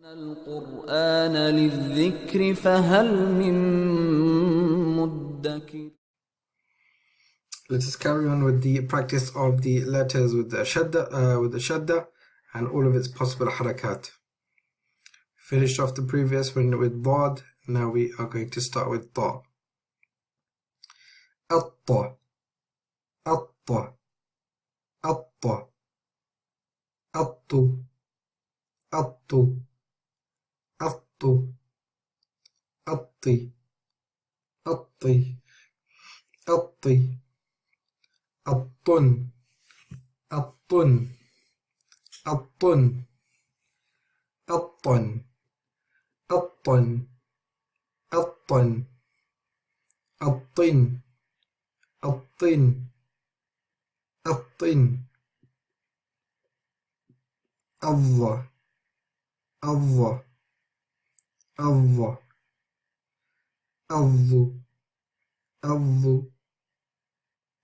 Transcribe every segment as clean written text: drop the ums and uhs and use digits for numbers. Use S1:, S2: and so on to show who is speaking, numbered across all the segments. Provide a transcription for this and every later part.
S1: القرآن للذكر فهل من مدكر.
S2: Let us carry on with the practice of the letters with the shadda, and all of its possible harakat. Finished off the previous one with dad. Now we are going to start with ta. Atta, atta, atta, attu, attu, attu, atti, atti, atti, attun, attun, attun, attun, attun, attun, attin, attin, attin, Allah, Allah, Allah, Allu, Allu,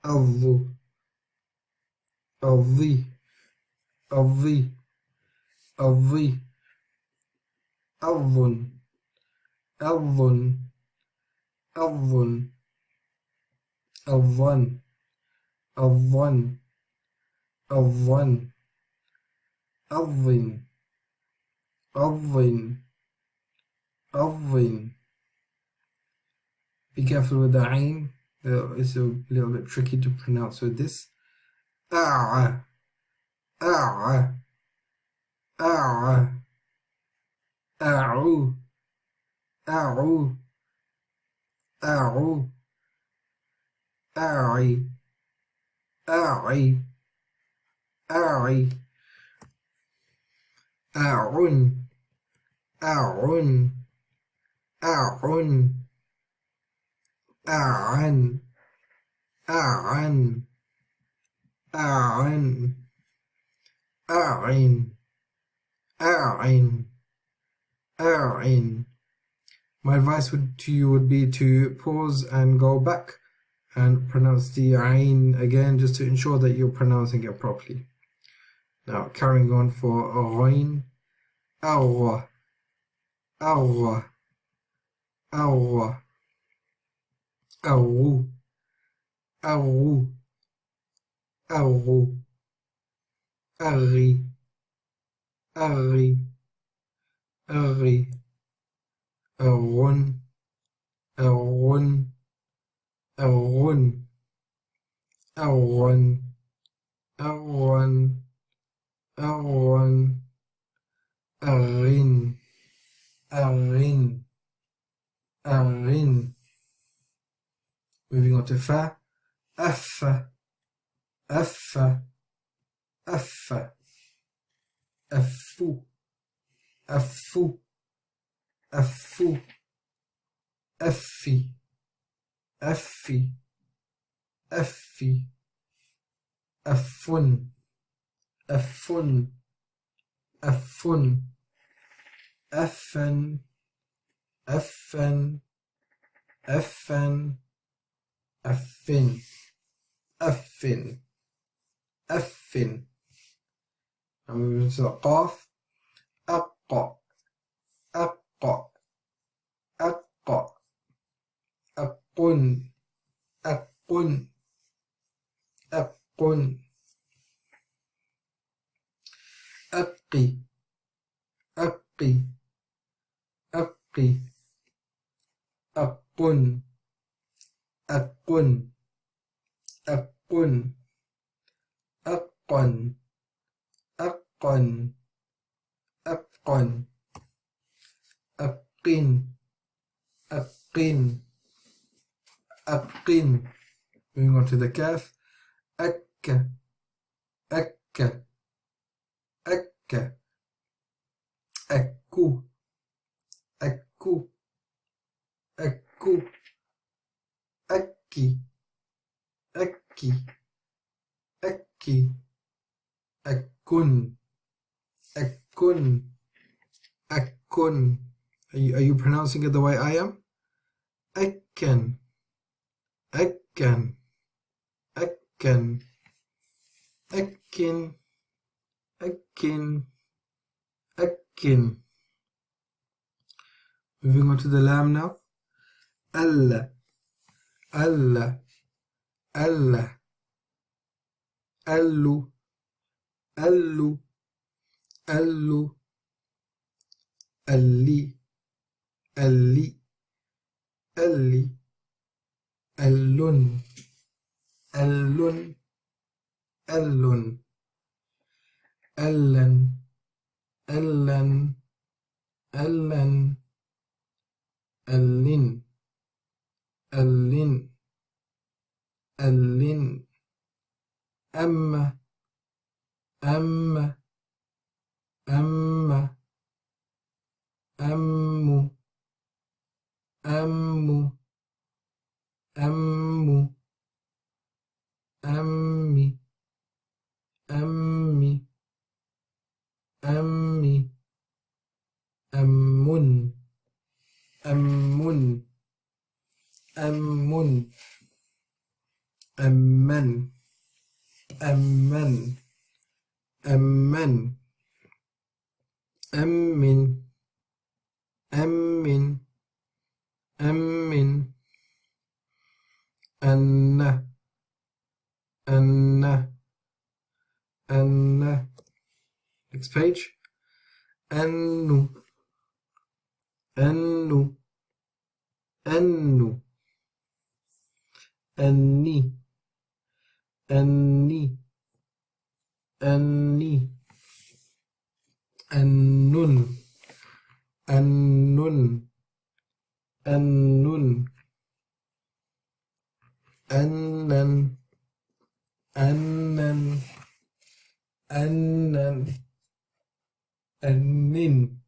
S2: Allu, Alli, Alli, Alli, Allun, Allun, Allun, Alwan, Alwan, Alwan, Alwin, Alwin, Alwin. Be careful with the ain. It's a little bit tricky to pronounce with this. A'a, a'a, a'a, a'u, a'u, a'u, a'i, a'i, a'i, a'un, a'un, a'un, a'an, a'an, a'an, a'in, a'in, a'in. My advice to you would be to pause and go back and pronounce the ain again, just to ensure that you're pronouncing it properly. Now carrying on for ghain. Awwa, awwa, awwa, awwu, awwu, awwu, aghi, aghi, aghi, aghun, aghun, aghun, aghwan, aghwan, aghwan, aghin, aghin, aghin. Moving on to fa. Affa, affa, affa, affu, affu, affu, affi, affi, affi, affun, affun, affun, affan, affan, affan, affin, affin, affin. And moving to the qaf. Aqqa, aqqa, aqqa, aqqun, aqqun, aqqun, aqqi, aqqi, aqqi, aqqun, aqqun, aqqun, aqqan, aqqan, aqqan, aqqin, aqqin, aqqin. Moving on to the kaf. Akka, akka, akka, akku, akku, akku, akki, akki, akki, akkun, akkun, akkun. Are you pronouncing it the way I am? Akkan, akkan, akkan, akkin, akkin, akkin, Moving on to the lam now. Allah, Allah, Allah, Allu, Allu, Allu, Alli, Alli, Alli, Allun, Allun, Allun, Allan, Allan, Allan, Allin, Allin, Allin, Amma, Amma, Amma, Ammu, Ammu, Ammu, Ammi, Ammi, Ammi, Ammun, Ammun, Ammun, Amman, Amman, Amman, Ammin, Ammin, Ammin, Anna, Anna, Anna. Next page. Annu, Annu, Annu, Anni, Anni, Anni, Annun, Annun, Annun, Annan, Annan, Annan, Annin,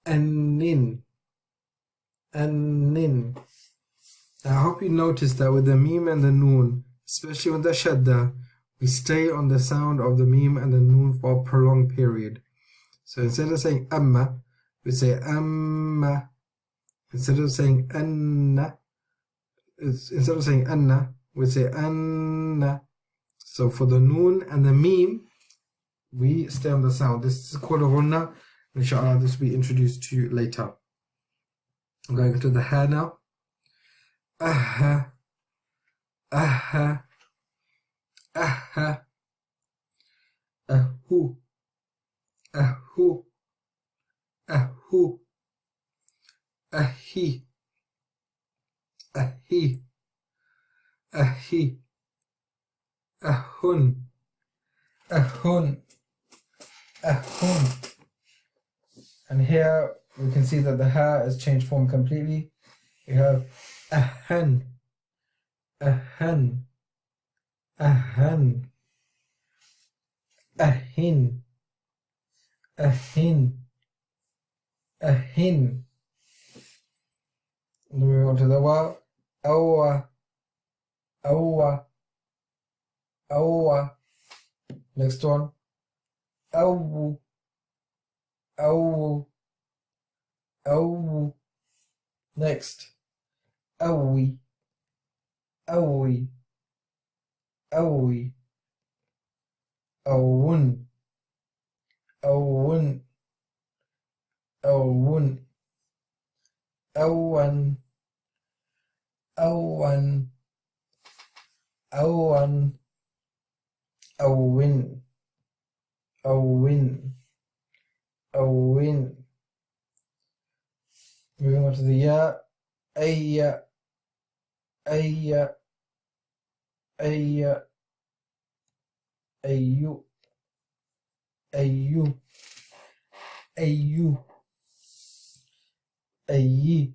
S2: Annin, Annin. I hope you noticed that with the meme and the noon, especially with the shaddah, we stay on the sound of the meme and the noon for a prolonged period. So instead of saying amma, we say amma. Instead of saying anna, we say anna. So for the noon and the meme, we stay on the sound. This is called a ghunna. Inshallah, this will be introduced to you later. I'm going into the ha now. Aha, aha, aha, ahu, ahu, ahu, ahi, ahi, ahi, ahun, ahun, ahun. And here we can see that the ha has changed form completely. We have ahan, ahan, ahan, ahin, ahin, ahin. Moving on to the wa, awa, awa, awa. Next one, awu, awu, awu. Next, awi, awi, awi, awun, awun, awun, awan, awan, awan, awin, awin, awin. Moving on to the ya, ayya, ayya, ayya, ayyu, ayyu, ayyu, ayyi,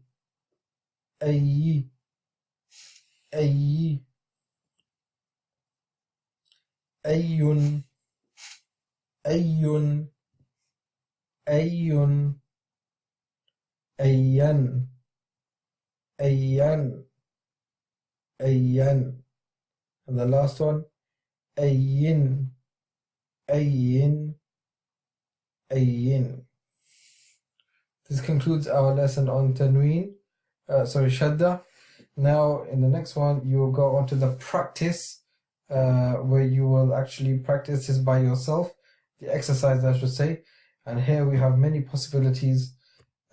S2: ayyi, ayyi, ayyun, ayyun, ayyun, ayyan, ayyan, ayyan. And the last one, ayyin, ayyin, ayyin. This concludes our lesson on tanween, shaddah. Now in the next one you will go on to the practice, where you will actually practice this by yourself, the exercise I should say. And here we have many possibilities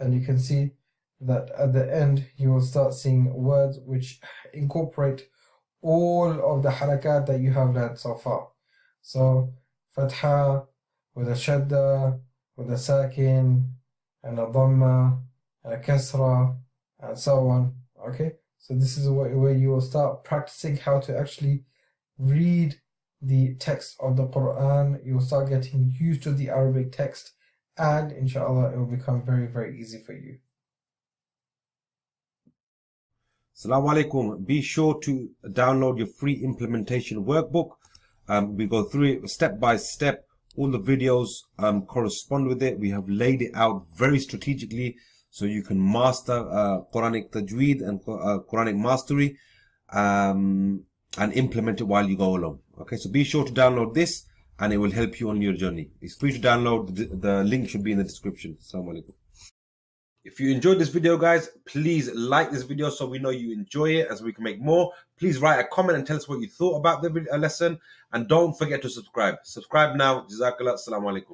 S2: and you can see that at the end you will start seeing words which incorporate all of the harakat that you have learned so far. So fatha with a shadda, with a sakin, and a dhamma, and a kasra, and so on. Okay, so this is where you will start practicing how to actually read the text of the Quran. You will start getting used to the Arabic text, and inshallah it will become very, very easy for you.
S3: Salam Alykum. Be sure to download your free implementation workbook. We go through it step by step. All the videos correspond with it. We have laid it out very strategically so you can master Quranic Tajweed and Quranic Mastery and implement it while you go along. Okay, so be sure to download this and it will help you on your journey. It's free to download. The link should be in the description. Salam Alykum. If you enjoyed this video, guys, please like this video so we know you enjoy it, as we can make more. Please write a comment and tell us what you thought about the lesson. And don't forget to subscribe. Subscribe now. Jazakallah. Assalamu alaikum.